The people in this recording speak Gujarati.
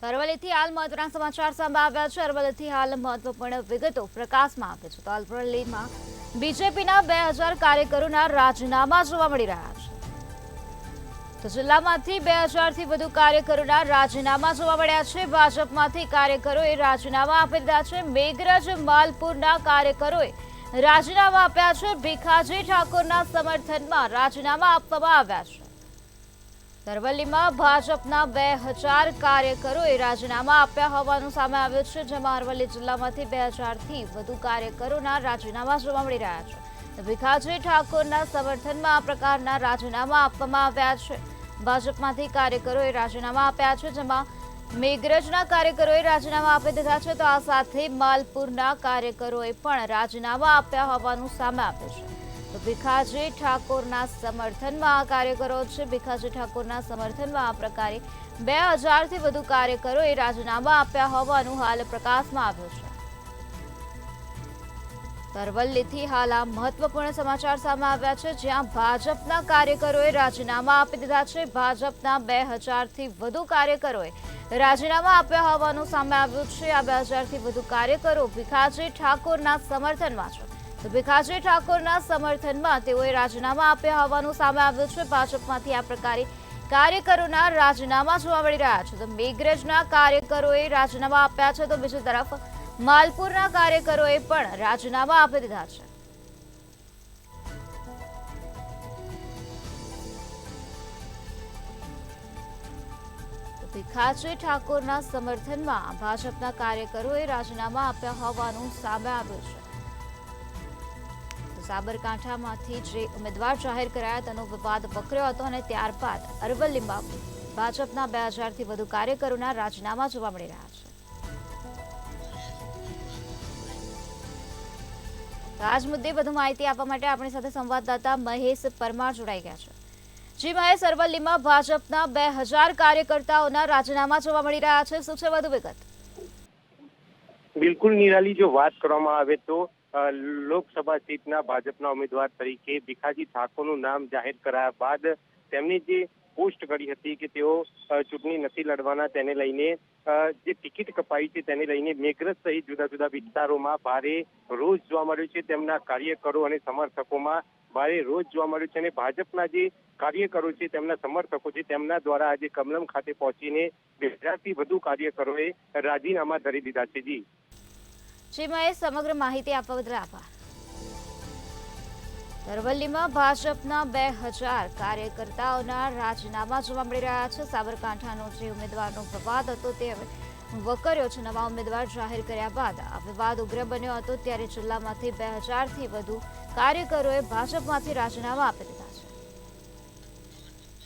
અરવલ્લીથી હાલ મહત્વના સમાચાર સામે આવ્યા છે। અરવલ્લીથી હાલ મહત્વપૂર્ણ વિગતો પ્રકાશમાં આવે છે। તો અરવલ્લીમાં બીજેપીના 2000 કાર્યકરોના રાજીનામા જોવા મળી રહ્યા છે। તો જિલ્લામાંથી 2000થી વધુ કાર્યકરોના રાજીનામા જોવા મળ્યા છે। ભાજપમાંથી કાર્યકરોએ રાજીનામા આપી દીધા છે। મેઘરજ માલપુરના કાર્યકરોએ રાજીનામા આપ્યા છે। ભીખાજી ઠાકોરના સમર્થનમાં રાજીનામા આપવામાં આવ્યા છે। અરવલ્લીમાં ભાજપના 2000 કાર્યકરોએ રાજીનામા આપ્યા હોવાનું સામે આવ્યું છે, જેમાં અરવલ્લી જિલ્લામાંથી 2000થી વધુ કાર્યકરોના રાજીનામા જોવા મળી રહ્યા છે। ભીખાજી ઠાકોરના સમર્થનમાં આ પ્રકારના રાજીનામા આપવામાં આવ્યા છે। ભાજપમાંથી કાર્યકરોએ રાજીનામા આપ્યા છે, જેમાં મેઘરજના કાર્યકરોએ રાજીનામા આપી દીધા છે, તો આ સાથે માલપુરના કાર્યકરોએ પણ રાજીનામા આપ્યા હોવાનું સામે આવ્યું છે। તો ભીખાજી ઠાકોરના સમર્થનમાં આ કાર્યકરો છે। ભીખાજી ઠાકોરના સમર્થનમાં આ પ્રકારે 2000થી વધુ કાર્યકરોએ રાજીનામા આપ્યા હોવાનું હાલ પ્રકાશમાં આવ્યું છે। અરવલ્લીથી હાલ આ મહત્વપૂર્ણ સમાચાર સામે આવ્યા છે, જ્યાં ભાજપના કાર્યકરોએ રાજીનામા આપી દીધા છે। ભાજપના 2000થી વધુ કાર્યકરોએ રાજીનામા આપ્યા હોવાનું સામે આવ્યું છે। આ 2000થી વધુ કાર્યકરો ભીખાજી ઠાકોરના સમર્થનમાં છે। તો ભીખાજી ઠાકોરના સમર્થનમાં તેઓએ રાજીનામા આપ્યા હોવાનું સામે આવ્યું છે। ભાજપમાંથી આ પ્રકારે કાર્યકરોના રાજીનામા જોવા મળી રહ્યા છે। તો મેઘરજના કાર્યકરોએ રાજીનામા આપ્યા છે, તો બીજી તરફ માલપુરના કાર્યકરોએ પણ રાજીનામા આપી દીધા છે। ભીખાજી ઠાકોરના સમર્થનમાં ભાજપના કાર્યકરોએ રાજીનામા આપ્યા હોવાનું સામે આવ્યું છે। સાબરકાંઠામાંથી જે ઉમેદવાર જાહેર કરાયા તેનો વિવાદ વકર્યો હતો અને ત્યારબાદ અરવલ્લીમાં ભાજપના 2000થી વધુ કાર્યકરોના રાજીનામા જોવા મળી રહ્યા છે। આજ મુદ્દે વધુ માહિતી આપવા માટે આપણી સાથે સંવાદદાતા મહેશ પરમાર જોડાઈ ગયા છે। જી મહેશ, અરવલ્લીમાં ભાજપના 2000 કાર્યકર્તાઓના રાજીનામા જોવા મળી રહ્યા છે, શું છે વધુ વિગત? બિલકુલ નિરાલી, જો વાત કરવામાં આવે તો લોકસભા સીટના ભાજપના ઉમેદવાર તરીકે ભીખાજી ઠાકોરનું નામ જાહેર કરાયા બાદ તેમની જે પોસ્ટ કરી હતી કે તેઓ ચૂંટણી નથી લડવાના, તેને લઈને જે ટિકિટ કપાઈ છે તેને લઈને મેઘરજ સહિત જુદા જુદા વિસ્તારોમાં ભારે રોષ જોવા મળ્યો છે। તેમના કાર્યકરો અને સમર્થકોમાં ભારે રોષ જોવા મળ્યો છે અને ભાજપના જે કાર્યકરો છે, તેમના સમર્થકો છે, તેમના દ્વારા આજે કમલમ ખાતે પહોંચીને 2000થી વધુ કાર્યકરોએ રાજીનામા ધરી દીધા છે। જી મહેશ, સમગ્ર માહિતી આપવા બદલ આભાર। અરવલ્લીમાં ભાજપના 2000 કાર્યકર્તાઓના રાજીનામા જોવા મળી રહ્યા છે। સાબરકાંઠાનો જે ઉમેદવારનો વિવાદ હતો તે હવે વકર્યો છે। નવા ઉમેદવાર જાહેર કર્યા બાદ આ વિવાદ ઉગ્ર બન્યો હતો, ત્યારે જિલ્લામાંથી 2000થી વધુ કાર્યકરોએ ભાજપમાંથી રાજીનામા આપી દીધા।